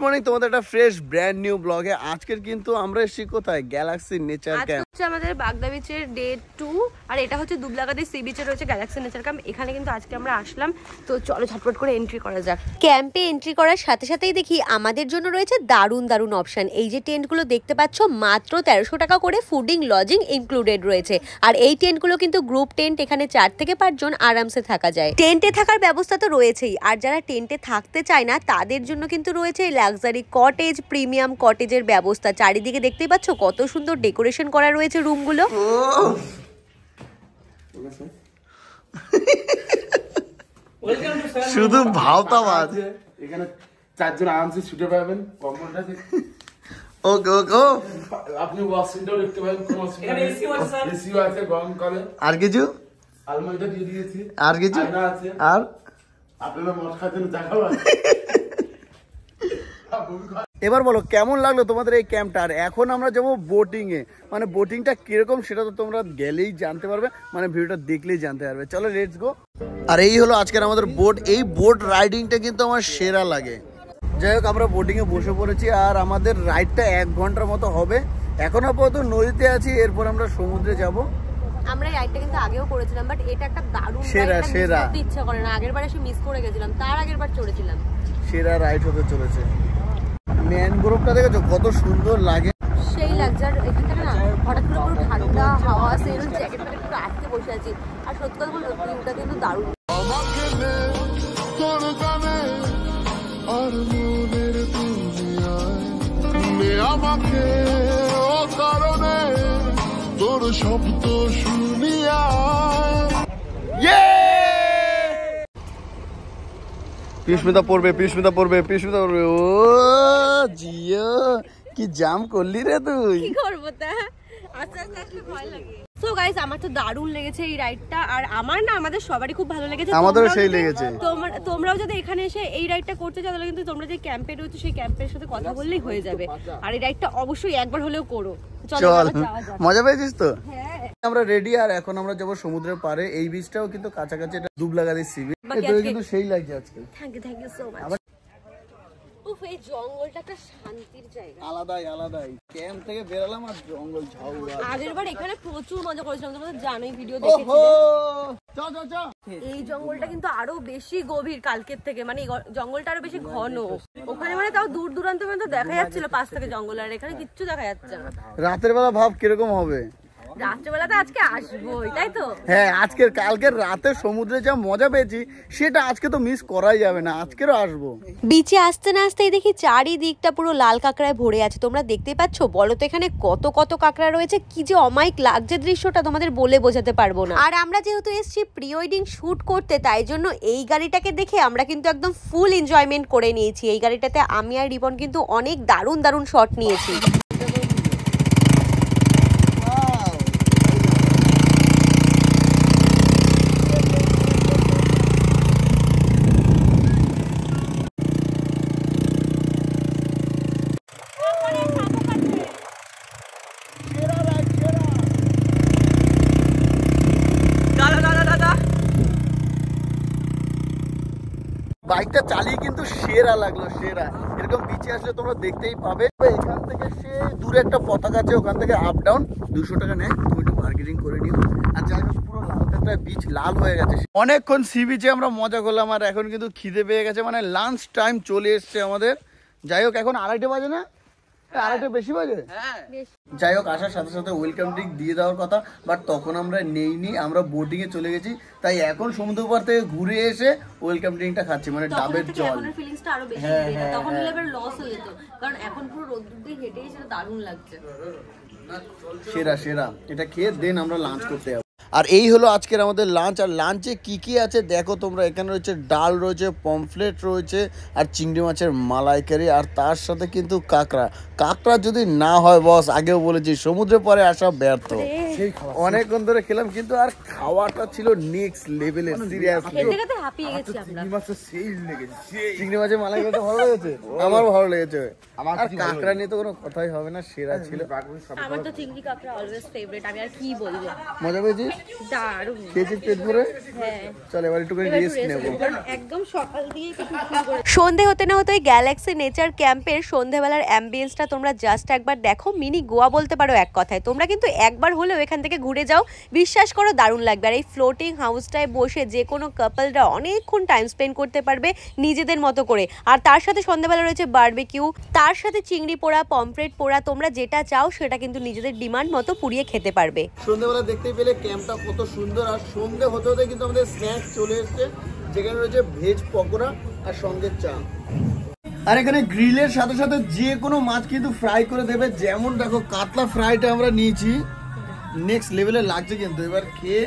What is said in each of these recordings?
Morning তোমাদের একটা fresh brand new ব্লগে। আজকের কিন্তু আমরা এসেছি কোথায়, গ্যালাক্সি নেচার ক্যাম্প। হচ্ছে আমাদের বাগদা বিচের ডে 2 আর এটা হচ্ছে দুবলাগাদি সি বিচে রয়েছে গ্যালাক্সি নেচার ক্যাম্প। এখানে কিন্তু আজকে আমরা আসলাম, তো চলো ঝটপট করে এন্ট্রি করা যাক। ক্যাম্পে এন্ট্রি করার সাথে সাথেই দেখি আমাদের জন্য রয়েছে দারুণ দারুণ অপশন। এই যে টেন্টগুলো দেখতে পাচ্ছ মাত্র 1300 টাকা করে, ফুডিং লজিং ইনক্লুডেড রয়েছে। আর এই টেন্টগুলো কিন্তু গ্রুপ টেন্ট, এখানে 4 থেকে 5 জন আরামসে থাকা যায়। টেন্টে থাকার ব্যবস্থা তো রয়েছেই, আর যারা টেন্টে থাকতে চায় না তাদের জন্য কিন্তু রয়েছে লাক্সারি কটেজ, প্রিমিয়াম কটেজের ব্যবস্থা। চারিদিকে দেখতেই পাচ্ছ কত সুন্দর ডেকোরেশন করা রয়েছে রুমগুলো। শুধু ভাওতাবাদ। এখানে 4 জন আরামসে শুতে পারবেন। কম্বলটা ওকে ওকে, আপনি ওয়াশরুমটাও দেখতে পাবেন। এখানে এসিও আছে গরমকালে। আর কিছু? আলমারিটা দিয়ে দিয়েছি। আর কিছু? আয়না আছে। আর আপনারা মদ খাচ্ছেন, দেখাবো। এবার বলো কেমন লাগলো তোমাদের এই ক্যাম্পটা। আর এখন আমরা যাবো বোটিং এ, মানে বোটিংটা কিরকম সেটা তো তোমরা গেলেই জানতে পারবে, মানে ভিডিওটা দেখলেই জানতে পারবে। চলো লেটস গো। আর এই হলো আজকের আমাদের বোট। এই বোট রাইডিংটা কিন্তু আমার সেরা লাগে। যাই হোক, আমরা বোটিং এ বসে পড়েছি আর আমাদের রাইডটা 1 ঘন্টার মতো হবে। এখন আপাতত নদীতে আছি, এরপর আমরা সমুদ্রে যাব। আমরা এই রাইডটা কিন্তু আগেও করেছিলাম, বাট এটা একটা দারুণ সেরা সেরা ইচ্ছা করে না। আগের বার এসে মিস করে গেছিলাম, তার আগের বার চড়েছিলাম। সেরা রাইড হতে চলেছে। ম্যানগ্রোভটা দেখেছো কত সুন্দর লাগে, সেই লাগছে। আর এখান থেকে না হঠাৎ করে পুরো ঠান্ডা হাওয়া আসে, এরকম জ্যাকেট প্যাকেট পুরো আটকে বসে আছি। আর সত্যি কথা বলবো ভিউটা কিন্তু দারুণ। তোর শব্দ শুনিয়া পিস্মিতা পড়বে। ও জিও, কি জাম করলি রে তুই। কি করবো তা, আস্তে আস্তে আসলে ভয় লাগে। সো গাইস, আমার তো দারুণ লেগেছে এই রাইডটা। আর আমার না, আমাদের সবারই খুব ভালো লেগেছে। আমাদেরও সেই লেগেছে। তোমরাও যদি এখানে এসে এই রাইডটা করতে চাও, তাহলে কিন্তু তোমরা যে ক্যাম্পে রয়েছে সেই ক্যাম্পের সাথে কথা বললেই হয়ে যাবে। আর এই রাইডটা অবশ্যই একবার হলেও করো। চল, মজা পেয়েছিস তো? হ্যাঁ, আমরা রেডি। আর এখন আমরা যাবো সমুদ্রের পাড়ে। এই বিচটাও কিন্তু কাছাকাছি, এটা দুবলাগাদি সি বিচ। এটা কিন্তু সেই লাগছে আজকে। Thank you so much. উফ, এই জঙ্গলটা একটা শান্তির জায়গা। আলাদাই ক্যাম্প থেকে বেরালাম আর জঙ্গল ঝাউরা। আগেরবার এখানে প্রচুর মজা করেছিলাম, তোমরা তো জানোই, ভিডিও দেখেছিলে। এই জঙ্গলটা কিন্তু আরো বেশি গভীর কালকের থেকে, মানে জঙ্গলটা আরো বেশি ঘন। ওখানে মানে তাও দূর দূরান্ত পর্যন্ত দেখা যাচ্ছিল পাশ থেকে জঙ্গল, আর এখানে কিচ্ছু দেখা যাচ্ছে না। রাতের বেলা ভাব কিরকম হবে। রাত্রেবেলাতে আজকে আসবোই, তাই তো? হ্যাঁ, কালকের রাতে সমুদ্রে যা মজা পেয়েছি সেটা আজকে তো মিস করাই যাবে না। আজকেরও আসবো। বিচে আসতে না আসতেই দেখি চারিদিকটা পুরো লাল কাঁকড়ায় ভরে আছে। তোমরা দেখতেই পাচ্ছ। বলো তো এখানে কত কত কাঁকড়া রয়েছে। কি যে অমায়িক লাগছে দৃশ্যটা, তোমাদের বলে বোঝাতে পারবো না। আর আমরা যেহেতু এসেছি প্রি ওয়েডিং শুট করতে, তাই জন্য এই গাড়িটাকে দেখে আমরা কিন্তু একদম ফুল এনজয়মেন্ট করে নিয়েছি। এই গাড়িটাতে আমি আর রিবন কিন্তু অনেক দারুণ দারুণ শট নিয়েছি। বাইকটা চালিয়ে কিন্তু সেরা লাগলো, সেরা। এরকম বিচে আসলে তোমরা দেখতেই পাবে। এখান থেকে সে দূরে একটা পতাকা আছে, ওখান থেকে আপ ডাউন 200 টাকা নেয়। তুমি একটু মার্কেটিং করে নিও। আর যাই হোক, পুরো লাল বিচ লাল হয়ে গেছে। অনেকক্ষণ সি বিচে আমরা মজা করলাম, আর এখন কিন্তু খিদে পেয়ে গেছে, মানে লাঞ্চ টাইম চলে এসছে আমাদের। যাই হোক, এখন 2:30 বাজে না? 2:30 বেশি বাজে। যাই হোক, আসার সাথে সাথে ওয়েলকাম ড্রিঙ্ক দিয়ে দেওয়ার কথা, বাট তখন আমরা নেইনি, আমরা বোটিং এ চলে গেছি। তাই এখন সমুদ্র পাড় থেকে ঘুরে এসে ওয়েলকাম ড্রিঙ্কটা খাচ্ছি, মানে ডাবের জল। সেরা এটা খেয়ে দেন আমরা লাঞ্চ করতে যাবো। আর এই হলো আজকের আমাদের লাঞ্চ। আর লাঞ্চে কি আছে দেখো তোমরা। এখানে রয়েছে ডাল, রয়েছে পমফ্লেট, রয়েছে আর চিংড়ি মাছের মালাইকারি, আর তার সাথে কিন্তু কাঁকড়া যদি না হয় বস, আগেও বলেছি সমুদ্রে পরে আসা ব্যর্থ। অনেকক্ষণ ধরে খেলাম কিন্তু আর খাওয়াটা ছিল নেক্সট লেভেলের সিরিয়াসলি চিংড়ি মাছের মালাইকারিটা ভালো লেগেছে আমার ভালো লেগেছে আর কাঁকড়া নিয়ে তো কোনো কথাই হবে না সেরা ছিল আমার তো চিংড়ি কাঁকড়া অলওয়েজ ফেভারিট আমি আর কি বলবো মজা পেয়েছিস দারুণ খেয়েছিস পেট ভরে হ্যাঁ চল এবার একটু করে রেস্ট নেবো একদম সকাল দিয়ে শুরু করে সন্ধে হতে না হতে গ্যালাক্সি নেচার ক্যাম্পের সন্ধেবেলার অ্যাম্বিয়েন্সটা তোমরা জাস্ট একবার দেখো, মিনি গোয়া বলতে পারো এক কথায়। তোমরা কিন্তু একবার হলেও এখান থেকে ঘুরে যাও, বিশ্বাস করো দারুণ লাগবে। আর এই ফ্লোটিং হাউসটায় বসে যে কোনো কাপলরা অনেকক্ষণ টাইম স্পেন্ড করতে পারবে নিজেদের মতো করে। আর তার সাথে সন্ধেবেলা রয়েছে বারবিকিউ, তার সাথে চিংড়ি পোড়া, পমফ্রেট পোড়া, তোমরা যেটা চাও সেটা কিন্তু নিজেদের ডিমান্ড মতো পুড়িয়ে খেতে পারবে। সন্ধ্যেবেলা দেখতেই পেলে ক্যাম্পটা কত সুন্দর। আর সন্ধ্যে হতে হতে কিন্তু আমাদের স্ন্যাক্স চলে এসছে, যেখানে রয়েছে ভেজ পকোড়া আর সঙ্গে চা। আর এখানে গ্রিলের সাথে সাথে যে কোনো মাছ কিন্তু ফ্রাই করে দেবে। যেমন দেখো কাতলা ফ্রাইটা আমরা নিয়েছি, নেক্সট লেভেলে লাগছে কিন্তু। এবার খেয়ে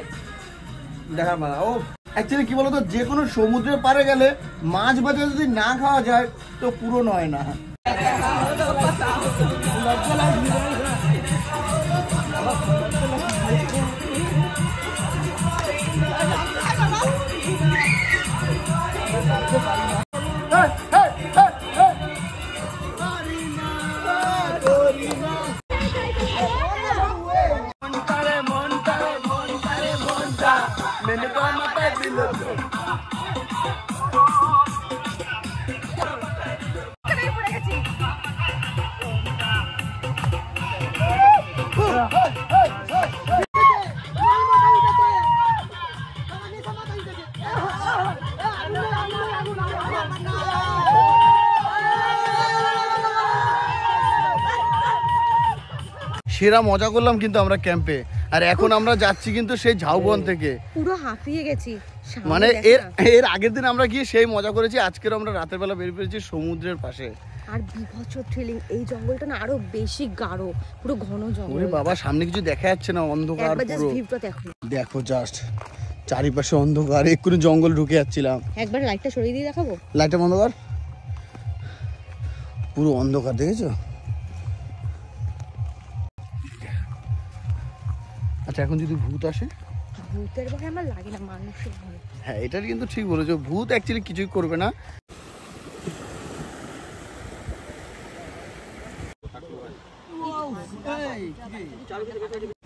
দেখার মানা। ও অ্যাকচুয়ালি কি বলতো, যে কোনো সমুদ্রের পাড়ে গেলে মাছ ভাজা যদি না খাওয়া যায় তো পূরণ হয় না। সেরা মজা করলাম কিন্তু আমরা ক্যাম্পে। আর এখন আমরা যাচ্ছি কিন্তু সেই ঝাউবন থেকে, পুরো হাঁপিয়ে গেছি। মানে এর আগের দিন আমরা গিয়ে সেই মজা করেছি। আজকের আমরা রাতের বেলা বেরিয়ে পড়েছি সমুদ্রের পাশে। আর বিভৎস থ্রিলিং, এই জঙ্গলটা না আরো বেশি গাঢ়, পুরো ঘন জঙ্গল। ওরে বাবা, সামনে কিছু দেখা যাচ্ছে না, অন্ধকার পুরো। দেখো জাস্ট চারিপাশে অন্ধকার, এক্ষুনি জঙ্গল ঢুকে যাচ্ছিলাম। একবার লাইটটা সরিয়ে দিয়ে দেখাবো, লাইটটা বন্ধ কর, পুরো অন্ধকার দেখেছো। আচ্ছা এখন যদি ভূত আসে? ভূতের ভয় আমার লাগে না, মানুষের ভয়। হ্যাঁ এটা কিন্তু ঠিক বলেছো, ভূত অ্যাকচুয়ালি কিছুই করবে না।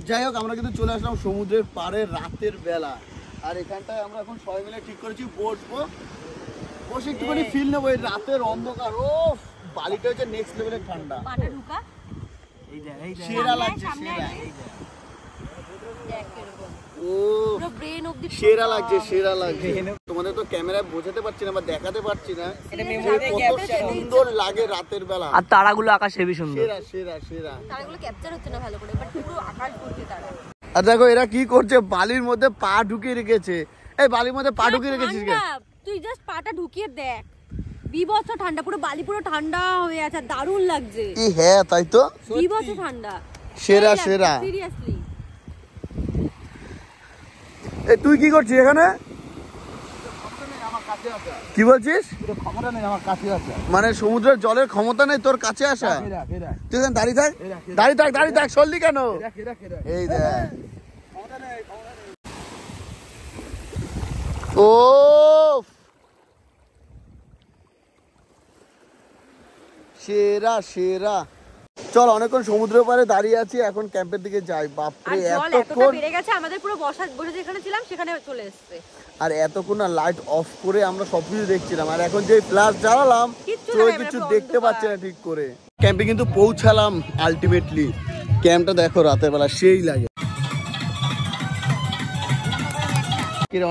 যাই হোক আমরা কিন্তু চলে আসলাম সমুদ্রের পাড়ে রাতের বেলা। আর এখানটায় আমরা এখন সবাই মিলে ঠিক করেছি বসবো, বসে একটুখানি ফিল নেবো এই রাতের অন্ধকার। ও বালিটা হচ্ছে নেক্সট লেভেলের ঠান্ডা, সেরা লাগছে, সেরা। ও সেরা লাগছে, সেরা লাগছে। তোমাদের তো ক্যামেরায় বোঝাতে পারছি না বা দেখাতে পারছি না কত সুন্দর লাগে রাতের বেলা। আর তারাগুলো আকাশ হেবি সুন্দর, সেরা সেরা সেরা। তারাগুলো ক্যাপচার হচ্ছে না ভালো করে, বাট পুরো আকাশ ভর্তি তারা। আর দেখো এরা কি করছে, বালির মধ্যে পা ঢুকিয়ে রেখেছে। এই বালির মধ্যে পা ঢুকিয়ে রেখেছিস কেন? তুই জাস্ট পাটা ঢুকিয়ে দেখ, বিভৎস ঠান্ডা, পুরো বালি পুরো ঠান্ডা হয়ে আছে, দারুণ লাগছে। হ্যাঁ তাই তো, বিভৎস ঠান্ডা, সেরা সেরা। সিরিয়াসলি। এই তুই কি করছিস এখানে? কি বলছিস? মানে সমুদ্রের জলের ক্ষমতা নেই তোর কাছে আসা? তুই এখানে দাঁড়িয়ে থাক, দাঁড়িয়ে থাক, দাঁড়িয়ে থাক, সরলি কেন? এই দেখ, ও সেরা সেরা। চল অনেকক্ষণ সমুদ্রের পাড়ে দাঁড়িয়ে আছি, এখন ক্যাম্পের দিকে যাই। বাপরে এতক্ষণ বেড়ে গেছে, আমাদের পুরো বসে যেখানে ছিলাম সেখানে চলে এসেছে। আর এতক্ষণ না লাইট অফ করে আমরা সবকিছু দেখছিলাম। আর এখন যে ফ্ল্যাশ জ্বালালাম কেউ কিছু দেখতে পাচ্ছে না ঠিক করে। ক্যাম্পে কিন্তু পৌঁছালাম আলটিমেটলি। ক্যাম্পটা দেখো রাতের বেলা সেই লাগে।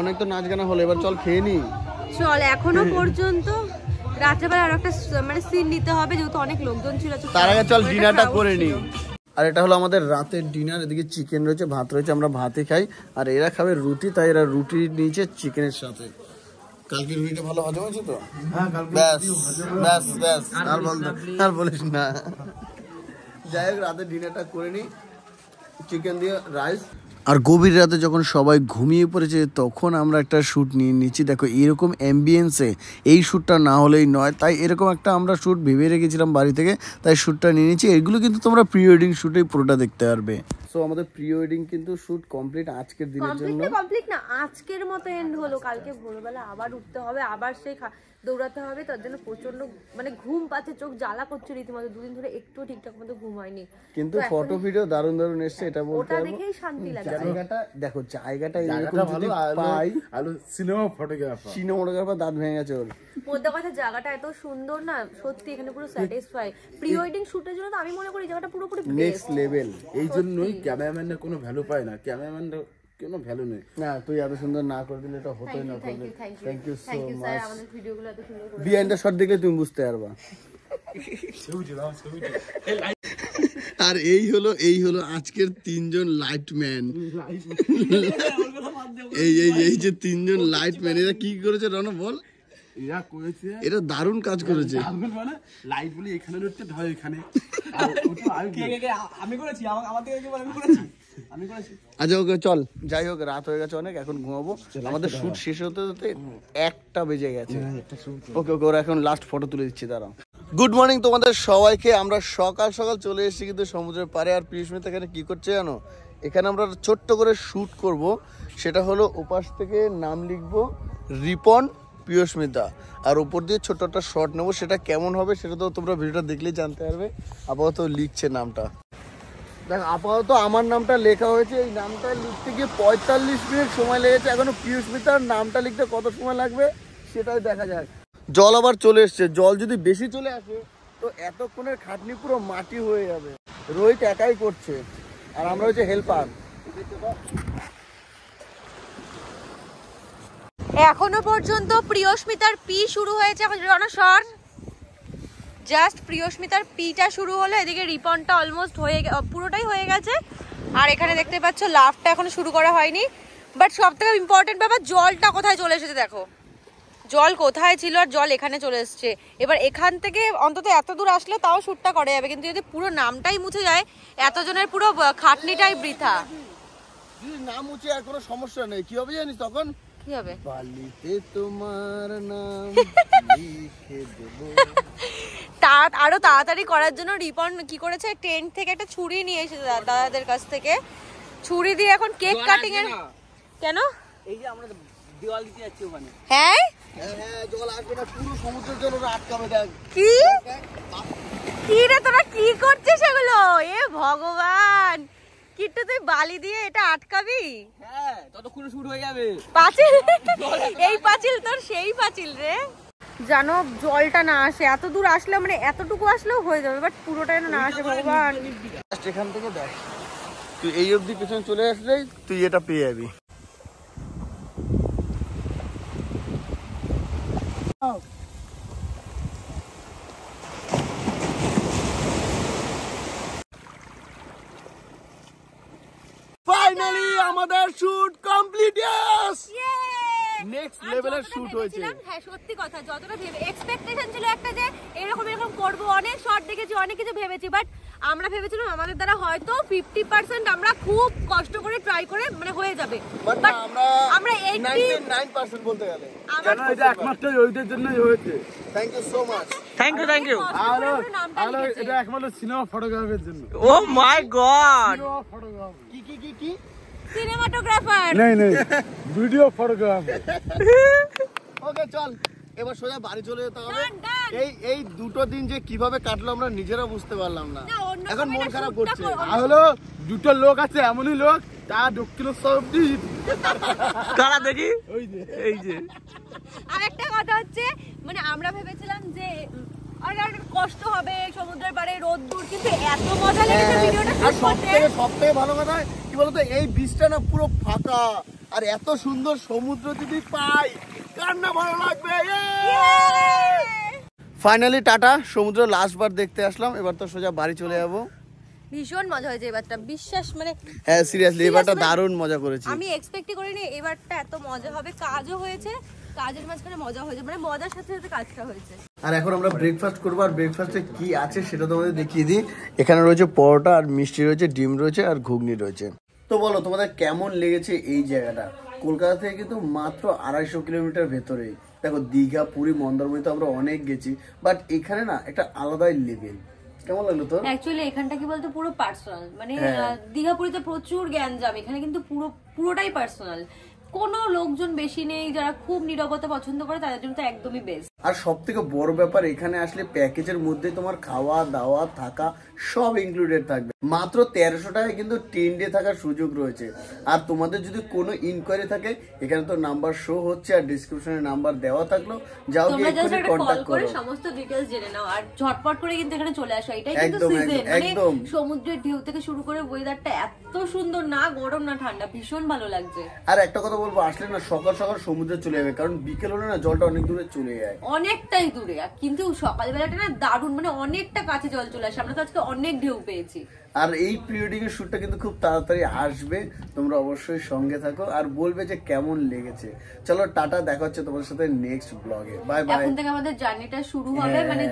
অনেক তো নাচ গানা হলো, এবার চল খেয়ে নি। চল, এখনো পর্যন্ত রাত্রেবেলা আর একটা মানে সিন নিতে হবে, যেহেতু অনেক লোকজন ছিল। তার আগে চল ডিনারটা করে নি। আর এটা হলো আমাদের রাতের ডিনার। এদিকে চিকেন রয়েছে, ভাত রয়েছে, আমরা ভাতই খাই। আর এরা খাবে রুটি, তাই এরা রুটি নিয়েছে চিকেনের সাথে। কালকে রুটিটা ভালো হজম হয়েছে তো? ব্যাস ব্যাস ব্যাস, আর বলিস না। যাই হোক রাতের ডিনারটা করে নি, চিকেন দিয়ে রাইস, আর গভীর রাতে যখন সবাই ঘুমিয়ে পড়েছে তখন আমরা একটা শ্যুট নিয়ে নিচ্ছি। দেখো এরকম অ্যাম্বিয়েন্সে এই শ্যুটটা না হলেই নয়, তাই এরকম একটা আমরা শ্যুট ভেবে রেখেছিলাম বাড়ি থেকে, তাই শ্যুটটা নিয়ে নিচ্ছি। এগুলো কিন্তু তোমরা প্রি ওয়েডিং শ্যুটেই পুরোটা দেখতে পারবে। সো আমাদের প্রি ওয়েডিং কিন্তু শ্যুট কমপ্লিট আজকের দিনের জন্য। কমপ্লিট না, আজকের মতো এন্ড হলো। কালকে ভোরবেলা আবার উঠতে হবে, আবার সেই দৌড়াতে হবে। তার জন্য প্রচন্ড মানে ঘুম পাচ্ছে, চোখ জ্বালা করছে রীতিমতো। দুদিন ধরে একটু ঠিকঠাক মতো ঘুম হয়নি, কিন্তু ফটো ভিডিও দারুণ দারুণ এসছে, এটা বলতে ওটা দেখেই শান্তি লাগে। জায়গাটা দেখো, জায়গাটা এরকম যদি পাই, আলো সিনেমাটোগ্রাফার দাঁত ভেঙে গেছে ওর। মধ্যে কথা জায়গাটা এত সুন্দর না, সত্যি এখানে পুরো স্যাটিসফাই। প্রি ওয়েডিং শুটের জন্য তো আমি মনে করি জায়গাটা পুরোপুরি নেক্সট লেভেল। এই জন্যই ক্যামেরাম্যানের কোনো ভ্যালু পায় না, ক্যামেরাম্যানের কোনো ভ্যালু নেই। না তুই এত সুন্দর না করে দিলে এটা হতোই না। Thank you so much. আমাদের ভিডিওগুলো এত সুন্দর করে বিহাইন্ড দ্য শট দেখলে তুমি বুঝতে পারবা। আর এই হলো আজকের তিনজন লাইটম্যান। এই যে তিনজন লাইটম্যান, এরা কি করেছে রণ বল? এরা করেছে, এরা দারুণ কাজ করেছে। মানে লাইট বলি এখানে রয়েছে, ধর এখানে আমি করেছি, আমার থেকে কি বলে আমি করেছি। আচ্ছা ওকে চল, যাই হোক রাত হয়ে গেছে অনেক, এখন ঘুমাবো। আমাদের শুট শেষ হতে হতে 1টা বেজে গেছে। ওকে ওরা এখন লাস্ট ফটো তুলে দিচ্ছি, দাঁড়াও। গুড মর্নিং তোমাদের সবাইকে। আমরা সকাল সকাল চলে এসেছি কিন্তু সমুদ্রের পাড়ে। আর পিউষ্মিতা এখানে কি করছে জানো? এখানে আমরা ছোট্ট করে শুট করব। সেটা হলো ওপাশ থেকে নাম লিখবো রিপন পিউষ্মিতা, আর উপর দিয়ে ছোট্ট একটা শট নেবো। সেটা কেমন হবে সেটা তো তোমরা ভিডিওটা দেখলেই জানতে পারবে। আপাতত লিখছে নামটা, দেখ আপাতত আমার নামটা লেখা হয়েছে। এই নামটা লিখতে গিয়ে 45 মিনিট সময় লেগেছে। এখনো পিউষ্মিতার নামটা লিখতে কত সময় লাগবে সেটাই দেখা যাক। জল আবার চলে এসছে। জল যদি বেশি চলে আসে তো এতক্ষণের খাটনি পুরো মাটি হয়ে যাবে। রোহিত একাই করছে আর আমরা হচ্ছে হেল্পার। এখনো পর্যন্ত প্রিয়স্মিতার পি শুরু হয়েছে। এখন রণসর জাস্ট প্রিয়স্মিতার পিটা শুরু হলো। এদিকে রিপনটা অলমোস্ট পুরোটাই হয়ে গেছে। আর এখানে দেখতে পাচ্ছ লাভটা এখনো শুরু করা হয়নি। বাট সব থেকে ইম্পর্টেন্ট ব্যাপার, জলটা কোথায় চলে এসেছে দেখো। জল কোথায় ছিল আর জল এখানে চলে এসছে। এবার এখান থেকে অন্তত এত দূর আসলে তাও শ্যুটটা করা যাবে, কিন্তু যদি পুরো নামটাই মুছে যায় এতজনের পুরো খাটনিটাই বৃথা। যদি নাম মুছে আর কোনো সমস্যা নেই, কি হবে জানিস তখন? কি হবে? বালিতে তোমার নাম লিখে দেব। আরো তাড়াতাড়ি করার জন্য রিপন কি করেছে, টেন্ট থেকে একটা ছুরি নিয়ে এসেছে দাদাদের কাছ থেকে। ছুরি দিয়ে এখন কেক কাটিং এর। কেন? এই যে আমরা দেওয়াল দিতে যাচ্ছি ওখানে। হ্যাঁ হ্যাঁ জল আসবে না, পুরো সমুদ্রের জল ওরা আটকাবে। দেখ কি কি রে তোরা কি করছিস এগুলো? এ ভগবান, কিট্টু তুই বালি দিয়ে এটা আটকাবি? হ্যাঁ ততক্ষণে শুট হয়ে যাবে। পাঁচিল, এই পাঁচিল তোর সেই পাঁচিল রে। জানো জলটা না আসে, এত দূর আসলে মানে এতটুকু আসলেও হয়ে যাবে, বাট পুরোটা যেন না আসে ভগবান। এখান থেকে দেখ, তুই এই অবধি পেছনে চলে আসলেই তুই এটা পেয়ে যাবি। ফাইনালি আমাদের শুট কমপ্লিট। নেক্সট লেভেলের শুট হয়েছে। হ্যাঁ সত্যি কথা, যতটা ভেবে এক্সপেকটেশন ছিল একটা যে এরকম করব, অনেক শর্ট দেখেছি, অনেক কিছু ভেবেছি, বাট আমরা ভেবেছিলাম আমাদের দ্বারা হয়তো 50% আমরা খুব কষ্ট করে ট্রাই করে মানে হয়ে যাবে, বাট আমরা 99% বলতে গেলে। কেন এটা একমাত্র ওইটার জন্যই হয়েছে। Thank you so much. Thank you. আর এটা একমাত্র সিনেমা ফটোগ্রাফের জন্য। Oh my god. কি সিনেমাটোগ্রাফার নেই ভিডিও ফটোগ্রাফার। ওকে চল এবার সোজা বাড়ি চলে যেতে হবে। এই দুটো দিন যে কিভাবে কাটলো আমরা নিজেরা বুঝতে পারলাম না। এখন মন খারাপ করছে। আর হলো দুটো লোক আছে, এমনই লোক তারা দক্ষিণেশ্বর অব্দি। কারা দেখি? এই যে আরেকটা কথা হচ্ছে, মানে আমরা ভেবেছিলাম যে আর কষ্ট হবে সমুদ্রের পাড়ে রোদ্দুর, কিন্তু এত মজা লেগেছে ভিডিওটা আর সবথেকে ভালো কথা কি বলতো, এই বীজটা না পুরো ফাঁকা, আর এত সুন্দর সমুদ্র যদি পাই কার না ভালো লাগবে। ফাইনালি টাটা, সমুদ্র লাস্ট বার দেখতে আসলাম। এবার তো সোজা বাড়ি চলে যাবো। ভীষণ মজা হয়েছে এবারটা, বিশ্বাস মানে হ্যাঁ সিরিয়াসলি এবারটা দারুণ মজা করেছি। আমি এক্সপেক্টই করিনি এবারটা এত মজা হবে। কাজও হয়েছে, কাজের মাঝখানে মজা হয়েছে, মানে মজার সাথে সাথে কাজটা হয়েছে। আর এখন আমরা ব্রেকফাস্ট করবো। আর ব্রেকফাস্টে কি আছে সেটা তোমাদের দেখিয়ে দিই। এখানে রয়েছে পরোটা আর মিষ্টি রয়েছে, ডিম রয়েছে আর ঘুগনি রয়েছে। তো বলো তোমাদের কেমন লেগেছে এই জায়গাটা? কলকাতা থেকে কিন্তু মাত্র 250 কিলোমিটার ভেতরেই। দেখো দীঘা, পুরী, মন্দারমণি তো আমরা অনেক গেছি, বাট এখানে না একটা আলাদাই লেভেল। কেমন লাগলো তোর? অ্যাকচুয়ালি এখানটা কি বলতো পুরো পার্সোনাল, মানে দীঘা পুরীতে প্রচুর জ্ঞানজাম, এখানে কিন্তু পুরোটাই পার্সোনাল, কোনো লোকজন বেশি নেই, যারা খুব নীরবতা পছন্দ করে তাদের জন্য তো একদমই বেস্ট। আর সব থেকে বড় ব্যাপার, এখানে আসলে প্যাকেজের মধ্যে তোমার খাওয়া দাওয়া থাকা সব ইনক্লুডেড থাকবে। মাত্র 1300 টাকায় কিন্তু 10 ডে থাকার সুযোগ রয়েছে। আর তোমাদের যদি কোনো ইনকোয়ারি থাকে, এখানে তো নাম্বার শো হচ্ছে আর ডিসক্রিপশনে নাম্বার দেওয়া থাকলো, যাও গিয়ে এক্ষুনি কন্টাক্ট করো, সমস্ত ডিটেইলস জেনে নাও আর ঝটপট করে কিন্তু এখানে চলে আসো। এটাই কিন্তু সিজন, মানে সমুদ্রের ঢেউ থেকে শুরু করে ওয়েদারটা এত সুন্দর, না গরম না ঠান্ডা, ভীষণ ভালো লাগছে। আর একটা কথা বলবো, আসলে না সকাল সকাল সমুদ্রে চলে যাবে, কারণ বিকেল হলে না জলটা অনেক দূরে চলে যায়, অনেকটাই দূরে, কিন্তু সকালবেলাটা না দারুণ, মানে অনেকটা কাছে জল চলে আসে। আমরা তো আজকে অনেক ঢেউ পেয়েছি। আর এই প্রি ওয়েডিং এর শুটটা কিন্তু খুব তাড়াতাড়ি আসবে, তোমরা অবশ্যই সঙ্গে থাকো আর বলবে যে কেমন লেগেছে। চলো টাটা, দেখা হচ্ছে তোমাদের সাথে নেক্সট ব্লগে। Bye bye. এখন থেকে আমাদের জার্নিটা শুরু হবে, মানে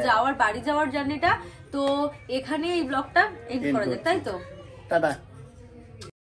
বাড়ি যাওয়ার জার্নিটা। তো এখানে এই ব্লগটা এন্ড করা যাক, তাই তো? টাটা।